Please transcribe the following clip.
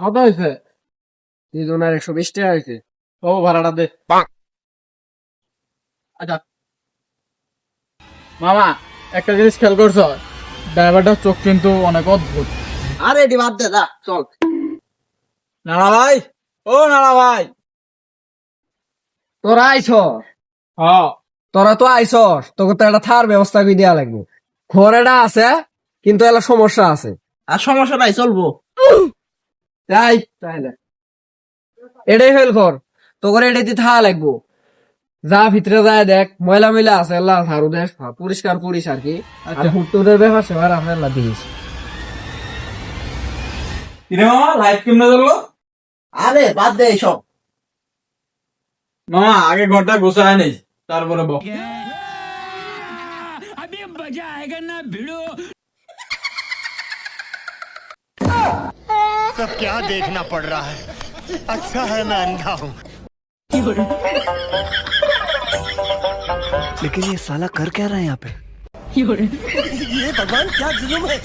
কত হয়েছে? 2,120 টাকা হয়েছে। ও ভাড়াটা দে। আচ্ছা মামা, একটা জিনিস খেয়াল করছো? ড্রাইভারটার চোখ কিন্তু অনেক অদ্ভুত। আরে এটি বাদ দে, না চল। নানা ভাই, ও নানা ভাই। তোরা আইছ, হ্যাঁ, তোরা তো আইছস, তোকে তো একটা থার ব্যবস্থা করে দেওয়া লাগবে। ঘরেটা আছে, কিন্তু এলা সমস্যা আছে। আর সমস্যা নাই, চলবো। যাই তাহলে এটাই ফেল কর, তোকে এটাতে থাকা লাগবো। যা ভিতরে যায় দেখ, ময়লা ময়লা আছে, আল্লাহ ঝাড়ু দেখ, পরিষ্কার করিস আর কি। আর আচ্ছা। হুট্টুদের ব্যাপার সেবার আছে, আল্লাহ দিস। কিরে মামা, লাইট কেমনে জ্বললো? আরে বাদ দে এইসব। মামা আগে ঘরটা গোছায় নেই, তারপরে বল। सब क्या देखना पड़ रहा है। अच्छा है मैं अंधा हूँ। लेकिन ये साला कर क्या रहा है यहाँ पे। ये भगवान क्या जुल्म है।